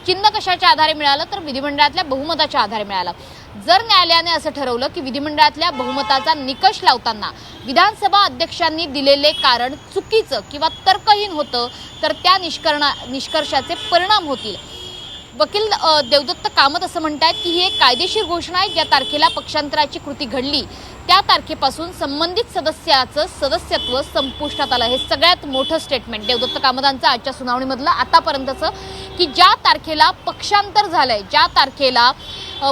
चिन्ह कशाच्या आधारे मिळालं तर विधिमंडळातल्या बहुमताच्या आधारे मिळालं। जर न्यायालयाने असं ठरवलं की विधिमंडळातल्या बहुमताचा निकष लावताना विधानसभा अध्यक्षांनी दिलेले कारण चुकीचं किंवा तर्कहीन होतं तर त्या निष्कर्षाचे परिणाम होतील। वकील देवदत्त कामत असं म्हणतात की ही एक कायदेशीर घोषणा आहे। ज्या तारखेला पक्षांतराची कृती घडली त्या तारखेपासून संबंधित सदस्याचं सदस्यत्व संपुष्टात आलं। हे सगळ्यात मोठं स्टेटमेंट देवदत्त कामतांचं आजच्या सुनावणीमधलं आतापर्यंतचं की ज्या तारखेला पक्षांतर झालंय, ज्या तारखेला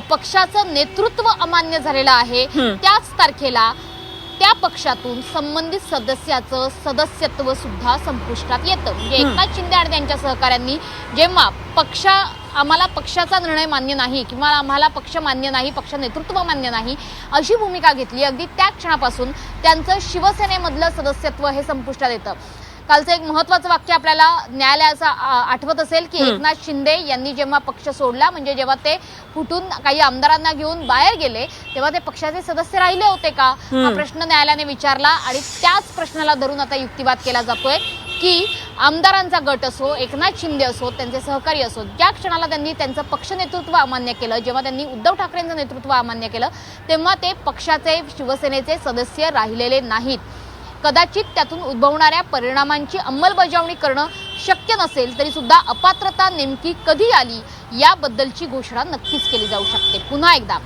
पक्षाचं नेतृत्व अमान्य झालेलं आहे त्याच तारखेला त्या पक्षातून संबंधित सदस्याचं सदस्यत्व सुद्धा संपुष्टात येतं। म्हणजे एकनाथ शिंदे आणि त्यांच्या सहकाऱ्यांनी जेव्हा आम्हाला पक्षाचा निर्णय मान्य नाही किंवा आम्हाला पक्ष मान्य नाही, पक्ष नेतृत्व मान्य नाही अशी भूमिका घेतली, अगदी त्या क्षणापासून त्यांचं शिवसेनेमधलं सदस्यत्व हे संपुष्टात येतं। कालचं एक महत्त्वाचं वाक्य आपल्याला न्यायालयाचं आठवत असेल की एकनाथ शिंदे यांनी जेव्हा पक्ष सोडला, म्हणजे जेव्हा ते फुटून काही आमदारांना घेऊन बाहेर गेले तेव्हा ते पक्षाचे सदस्य राहिले होते का हा प्रश्न न्यायालयाने विचारला। आणि त्याच प्रश्नाला धरून आता युक्तिवाद केला जातोय की आमदारांचा गट असो, एकनाथ शिंदे असो, त्यांचे सहकारी असो, ज्या क्षणाला त्यांनी त्यांचं पक्ष नेतृत्व अमान्य केलं, जेव्हा त्यांनी उद्धव ठाकरेंचं नेतृत्व अमान्य केलं तेव्हा ते पक्षाचे शिवसेनेचे सदस्य राहिलेले नाहीत। कदाचित त्यातून उद्भवणाऱ्या परिणामांची अंमलबजावणी करणं शक्य नसेल तरी सुद्धा अपात्रता नेमकी कधी आली याबद्दलची घोषणा नक्कीच केली जाऊ शकते। पुन्हा एकदा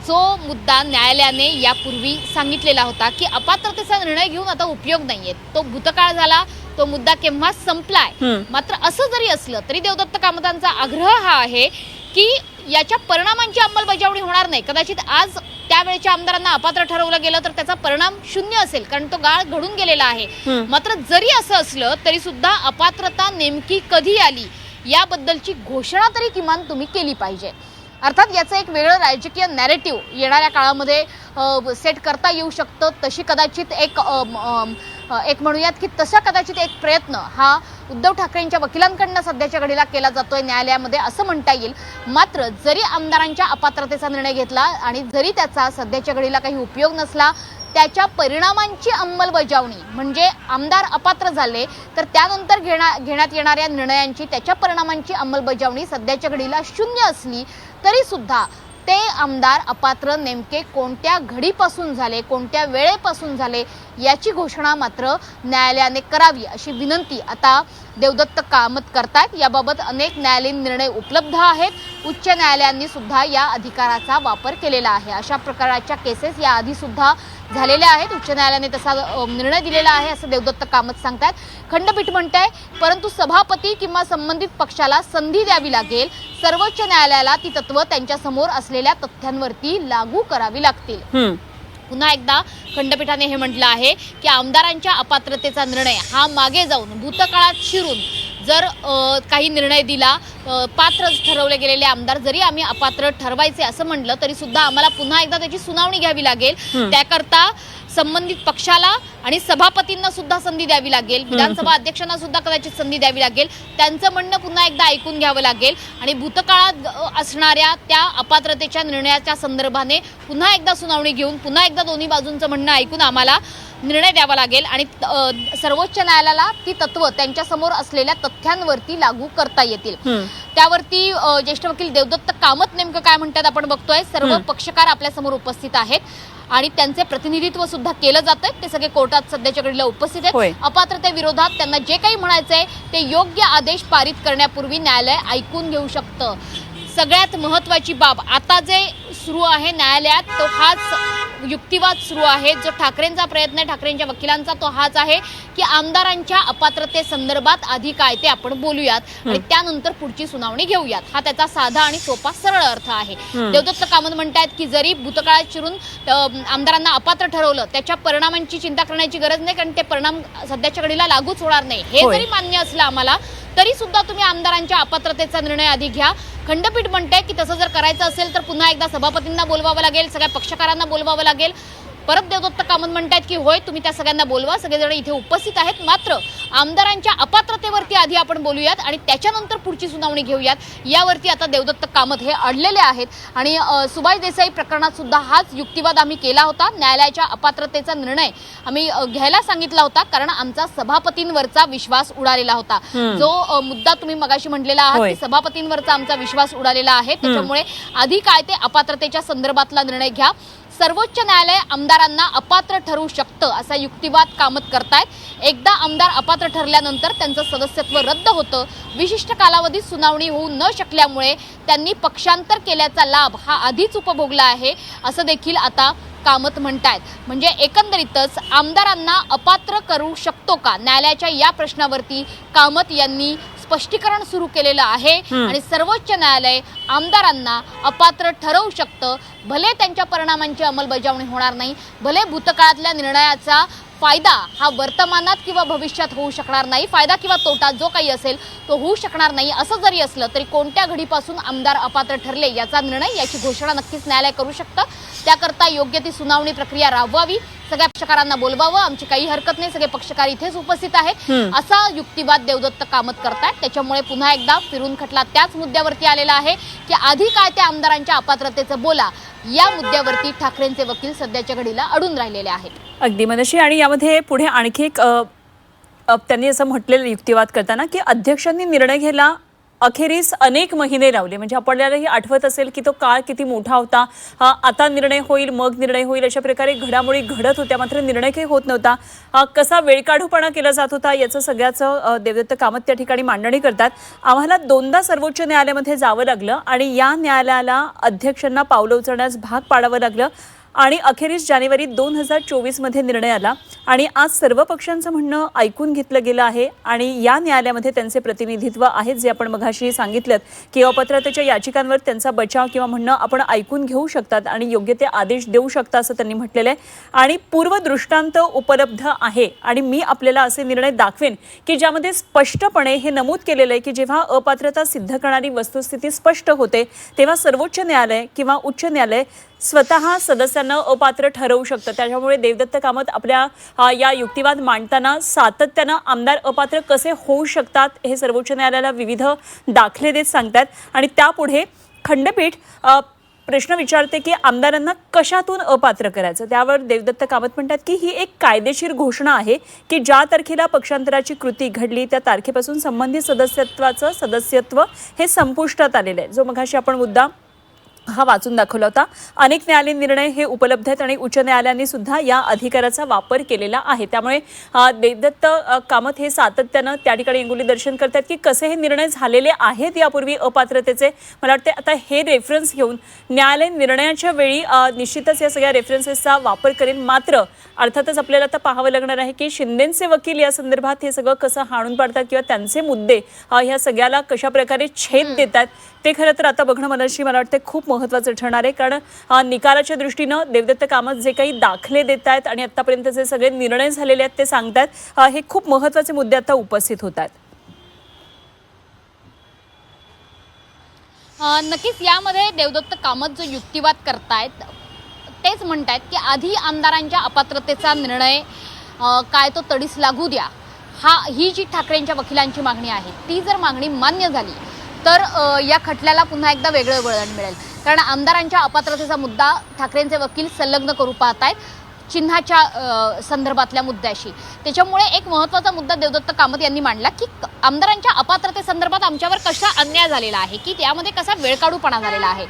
जो मुद्दा न्यायालयाने यापूर्वी सांगितलेला होता की अपात्रतेचा निर्णय घेऊन आता उपयोग नाहीये, तो भूतकाळ झाला, तो मुद्दा केव्हा संपलाय। मात्र असं जरी असलं तरी देवदत्त कामतांचा आग्रह हा आहे की याच्या परिणामांची अंमलबजावणी होणार नाही। कदाचित आज त्यावेळेच्या आमदारांना अपात्र ठरवलं गेलं तर त्याचा परिणाम शून्य असेल, कारण तो काळ घडून गेलेला आहे। मात्र जरी असं असलं तरी सुद्धा अपात्रता नेमकी कधी आली याबद्दलची घोषणा तरी किमान तुम्ही केली पाहिजे। अर्थात याचं एक वेगळं राजकीय नॅरेटिव्ह येणाऱ्या काळामध्ये सेट करता येऊ शकतं। तशी कदाचित एक म्हणूयात की तसा कदाचित एक प्रयत्न हा उद्धव ठाकरेंच्या वकिलांकडून सध्याच्या घडीला केला जातोय न्यायालयामध्ये असं म्हणता येईल। मात्र जरी आमदारांच्या अपात्रतेचा निर्णय घेतला आणि जरी त्याचा सध्याच्या घडीला काही उपयोग नसला, त्याच्या परिणामांची अंमलबजावणी म्हणजे आमदार अपात्र झाले तर त्यानंतर घेण्यात येणाऱ्या निर्णयांची, त्याच्या परिणामांची अंमलबजावणी सध्याच्या घडीला शून्य असली तरी सुद्धा ते आमदार अपात्र नेमके कोणत्या घडीपासून झाले, कोणत्या वेळेपासून झाले याची घोषणा मात्र न्यायालयाने करावी अशी विनंती आता देवदत्त कामत करतात। याबाबत अनेक न्यायालयीन निर्णय उपलब्ध आहेत। उच्च न्यायालयांनी सुद्धा या अधिकाराचा वापर केलेला आहे। अशा प्रकारच्या केसेस या आधी सुद्धा झालेल्या आहेत। उच्च न्यायालयाने तसा निर्णय दिलेला आहे असं देवदत्त कामत सांगतात। खंडपीठ म्हणते परंतु सभापती किंवा संबंधित पक्षाला संधी द्यावी लागेल। सर्वोच्च न्यायालयाला ती तत्व त्यांच्या समोर असलेल्या तथ्यांवरती लागू करावी लागतील। पुन्हा एकदा खंडपीठाने हे म्हटलं आहे की आमदारांच्या अपात्रतेचा निर्णय हा मागे जाऊन भूतकाळात शिरून जर काही निर्णय दिला, पात्र ठरवले गेलेले आमदार जरी आम्ही अपात्र ठरवायचे असं म्हटलं तरी सुद्धा आम्हाला पुन्हा एकदा त्याची सुनावणी घ्यावी लागेल। त्याकरता संबंधित पक्षाला आणि सभापतींना सुद्धा संधी द्यावी लागेल, विधानसभा अध्यक्षांना सुद्धा कदाचित संधी द्यावी लागेल, त्यांचं म्हणणं पुन्हा एकदा ऐकून घ्यावं लागेल आणि भूतकाळात असणाऱ्या त्या अपात्रतेच्या निर्णयाच्या संदर्भाने पुन्हा एकदा सुनावणी घेऊन पुन्हा एकदा दोन्ही बाजूंचं म्हणणं ऐकून आम्हाला निर्णय द्यावा लागेल आणि सर्वोच्च न्यायालयाला ती तत्व त्यांच्या समोर असलेल्या तथ्यांवरती लागू करता येतील। त्यावरती ज्येष्ठ वकील देवदत्त कामत नेमकं काय म्हणतात आपण बघतोय। सर्व पक्षकार आपल्या समोर उपस्थित आहेत आणि त्यांचे प्रतिनिधित्व सुद्धा केलं जातंय। ते सगळे कोर्टात सध्याच्या घडीला उपस्थित आहेत। अपात्रतेविरोधात त्यांना जे काही म्हणायचंय ते योग्य आदेश पारित करण्यापूर्वी न्यायालय ऐकून घेऊ शकतं। सगळ्यात महत्त्वाची बाब आता जे सुरू आहे न्यायालयात तो हाच युक्तिवाद सुरू आहे। जो ठाकरेंचा प्रयत्न आहे, ठाकरेंच्या वकिलांचा, तो हाच आहे की आमदारांच्या अपात्रतेसंदर्भात आधी काय ते आपण बोलूयात आणि त्यानंतर पुढची सुनावणी घेऊयात। हा त्याचा साधा आणि सोपा सरळ अर्थ आहे। देवदत्त कामत म्हणतात की जरी भूतकाळात शिरून आमदारांना अपात्र ठरवलं त्याच्या परिणामांची चिंता करण्याची गरज नाही, कारण ते परिणाम सध्याच्या घडीला लागूच होणार नाही हे जरी मान्य असलं आम्हाला तरी सुद्धा तुम्ही आमदारांच्या अपात्रतेचा निर्णय आधी घ्या। खंडपीठ म्हणते की तसं जर करायचं असेल तर पुन्हा एकदा सभापतींना बोलवावं लागेल, सगळ्या पक्षकारांना बोलवावं लागेल, परत देवदत्त कामत म्हणतात की होय तुम्ही त्या सगळ्यांना बोलवा, सगळेजण इथे उपस्थित आहेत, मात्र आमदारांच्या अपात्रतेवरती आधी आपण बोलूयात आणि त्याच्यानंतर पुढची सुनावणी घेऊयात, यावरती आता देवदत्त कामत हे अडलेले आहेत. आणि सुभाष देसाई प्रकरणात सुद्धा हाच युक्तिवाद आम्ही केला होता. न्यायालयाच्या अपात्रतेचा निर्णय आम्ही घ्यायला सांगितला होता कारण आमचा सभापतींवरचा विश्वास उडालेला होता. जो मुद्दा तुम्ही मगाशी म्हटलेला आहात की सभापतींवरचा आमचा विश्वास उडालेला आहे, त्याच्यामुळे आधी काय ते अपात्रतेच्या संदर्भातला निर्णय घ्या. सर्वोच्च न्यायालय आमदारांना अपात्र ठरवू शकतं असा युक्तिवाद कामत करतायत. एकदा आमदार अपात्र ठरल्यानंतर त्यांचं सदस्यत्व रद्द होतं. विशिष्ट कालावधीत सुनावणी होऊ न शकल्यामुळे त्यांनी पक्षांतर केल्याचा लाभ हा आधीच उपभोगला आहे असं देखील आता कामत म्हणतायत. म्हणजे एकंदरीतच आमदारांना अपात्र करू शकतो का, न्यायालयाच्या या प्रश्नावरती कामत यांनी स्पष्टीकरण सुरू केलेलं आहे. आणि सर्वोच्च न्यायालय आमदारांना अपात्र ठरवू शकतं. भले त्यांच्या परिणामांची अंमलबजावणी होणार नाही, भले भूतकाळातल्या निर्णयाचा फायदा हा वर्तमानात किंवा भविष्यात होऊ शकणार नाही, फायदा किंवा तोटा जो काही असेल तो होऊ शकणार नाही. असं जरी असलं तरी कोणत्या घडीपासून आमदार अपात्र ठरले याचा निर्णय, याची घोषणा नक्कीच न्यायालय करू शकतं. त्याकरता योग्य ती सुनावणी प्रक्रिया राबवावी, सगळ्या पक्षकारांना बोलवावं, आमची काही हरकत नाही, सगळे पक्षकार इथेच उपस्थित आहेत असा युक्तिवाद देवदत्त कामत करतायत. त्याच्यामुळे पुन्हा एकदा फिरून खटला त्याच मुद्द्यावरती आलेला आहे की आधी काय ते आमदारांच्या अपात्रतेचं बोला, या मुद्द्यावरती ठाकरेंचे वकील सध्याच्या घडीला अडून राहिलेले आहेत. अगदी मनशी. आणि यामध्ये पुढे आणखी एक त्यांनी असं म्हटलेलं युक्तिवाद करताना की अध्यक्षांनी निर्णय घ्यायला अखेरीस अनेक महिने लावले. म्हणजे आपल्यालाही आठवत असेल की तो काळ किती मोठा होता. आता निर्णय होईल, मग निर्णय होईल, अशा प्रकारे घडामोडी घडत होत्या, मात्र निर्णय काही होत नव्हता. कसा वेळकाढूपणा केला जात होता याचं सगळ्याचं देवदत्त कामत त्या ठिकाणी मांडणी करतात. आम्हाला दोनदा सर्वोच्च न्यायालयामध्ये जावं लागलं आणि या न्यायालयाला अध्यक्षांना पावलं उचलण्यास भाग पाडावं लागलं आणि अखेरीस जानेवारी 2024 मध्ये निर्णय आला आणि आज सर्व पक्षांचं म्हणणं ऐकून घेतलं गेलं आहे आणि या न्यायालयामध्ये त्यांचे प्रतिनिधित्व आहेत, जे आपण मघाशी सांगितलं की अपात्रतेच्या याचिकांवर त्यांचा बचाव किंवा म्हणणं आपण ऐकून घेऊ शकतात आणि योग्य ते आदेश देऊ शकता असं त्यांनी म्हटलेलं आहे. आणि पूर्वदृष्टांत उपलब्ध आहे आणि मी आपल्याला असे निर्णय दाखवेन की ज्यामध्ये स्पष्टपणे हे नमूद केलेलं आहे की जेव्हा अपात्रता सिद्ध करणारी वस्तुस्थिती स्पष्ट होते तेव्हा सर्वोच्च न्यायालय किंवा उच्च न्यायालय स्वतः सदस्यांना अपात्र ठरवू शकतं. त्याच्यामुळे देवदत्त कामत आपल्या या युक्तिवाद मांडताना सातत्यानं आमदार अपात्र कसे होऊ शकतात हे सर्वोच्च न्यायालयाला विविध दाखले देत सांगतात. आणि त्यापुढे खंडपीठ प्रश्न विचारते की आमदारांना कशातून अपात्र करायचं. त्यावर देवदत्त कामत म्हणतात की ही एक कायदेशीर घोषणा आहे की ज्या तारखेला पक्षांतराची कृती घडली त्या तारखेपासून संबंधित सदस्यत्व हे संपुष्टात आलेलं आहे. जो मघाशी आपण मुद्दा हा वाचून दाखवला होता. अनेक न्यायालयीन निर्णय हे उपलब्ध आहेत आणि उच्च न्यायालयांनी सुद्धा या अधिकाराचा वापर केलेला आहे. त्यामुळे देवदत्त कामत हे सातत्यानं त्या ठिकाणी अंगुली दर्शन करतात की कसे हे निर्णय झालेले आहेत यापूर्वी अपात्रतेचे. मला वाटते आता हे रेफरन्स घेऊन न्यायालयीन निर्णयाच्या वेळी निश्चितच या सगळ्या रेफरन्सेसचा वापर करेल. मात्र अर्थातच आपल्याला आता पाहावं लागणार आहे की शिंदेंचे वकील या संदर्भात हे सगळं कसं हाणून पाडतात किंवा त्यांचे मुद्दे ह्या सगळ्याला कशा प्रकारे छेद देतात ते खरं तर आता बघणं मला वाटतं खूप महत्त्वाचं ठरणार आहे. कारण निकालाच्या दृष्टीनं देवदत्त कामत जे काही दाखले देत आहेत आणि आतापर्यंत जे सगळे निर्णय झालेले आहेत ते सांगतात, हे खूप महत्त्वाचे मुद्दे आता उपस्थित होत आहेत. नक्कीच यामध्ये देवदत्त कामत जो युक्तिवाद करतायत तेच म्हणतायत की आधी आमदारांच्या अपात्रतेचा निर्णय काय तो तडीस लागू द्या. ही जी ठाकरेंच्या वकिलांची मागणी आहे ती जर मागणी मान्य झाली तर या खटल्याला पुन्हा एकदा वेगळं वळण मिळेल. कारण आमदारांच्या अपात्रतेचा मुद्दा ठाकरेंचे वकील संलग्न करू पाहतायत चिन्हाच्या संदर्भातल्या मुद्द्याशी. त्याच्यामुळे एक महत्त्वाचा मुद्दा देवदत्त कामत यांनी मांडला की आमदारांच्या अपात्रतेसंदर्भात आमच्यावर कसा अन्याय झालेला आहे, की त्यामध्ये कसा वेळकाढूपणा झालेला आहे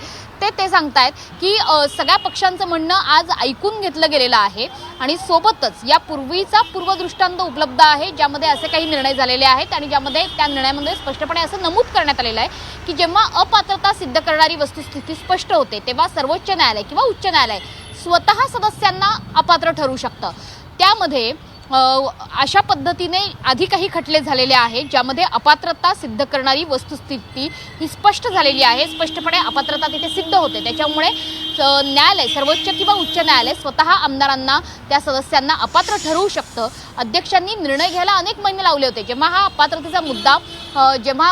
ते सांगतायत की सगळ्या पक्षांचं म्हणणं आज ऐकून घेतलं गेलेलं आहे आणि सोबतच या पूर्वीचा पूर्वदृष्टांत उपलब्ध आहे ज्यामध्ये असे काही निर्णय झालेले आहेत आणि ज्यामध्ये त्या निर्णयामध्ये स्पष्टपणे असं नमूद करण्यात आलेलं आहे की जेव्हा अपात्रता सिद्ध करणारी वस्तुस्थिती स्पष्ट होते तेव्हा सर्वोच्च न्यायालय किंवा उच्च न्यायालय स्वतः सदस्यांना अपात्र ठरवू शकतं. त्यामध्ये अशा पद्धतीने आधी काही खटले झालेले आहेत ज्यामध्ये अपात्रता सिद्ध करणारी वस्तुस्थिती ही स्पष्ट झालेली आहे, स्पष्टपणे अपात्रता तिथे सिद्ध होते. त्याच्यामुळे न्यायालय सर्वोच्च किंवा उच्च न्यायालय स्वतः आमदारांना त्या सदस्यांना अपात्र ठरवू शकतं. अध्यक्षांनी निर्णय घ्यायला अनेक महिने लावले होते. जेव्हा हा अपात्रतेचा मुद्दा जेव्हा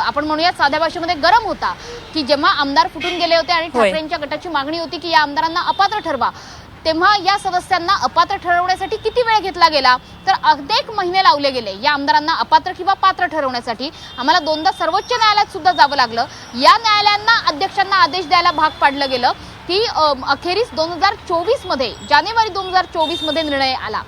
आपण म्हणूया साध्या भाषेमध्ये गरम होता की जेव्हा आमदार फुटून गेले होते आणि ठाकरेंच्या गटाची मागणी होती की या आमदारांना अपात्र ठरवा, तेव्हा या सदस्यांना अपात्र ठरवण्यासाठी किती वेळ घेतला गेला, तर अनेक महिने लावले गेले या आमदारांना अपात्र किंवा पात्र ठरवण्यासाठी. आम्हाला दोनदा सर्वोच्च न्यायालयात सुद्धा जावं लागलं. या न्यायालयांना अध्यक्षांना आदेश द्यायला भाग पाडलं गेलं की अखेरीस 2024 मध्ये, जानेवारी 2024 मध्ये निर्णय आला.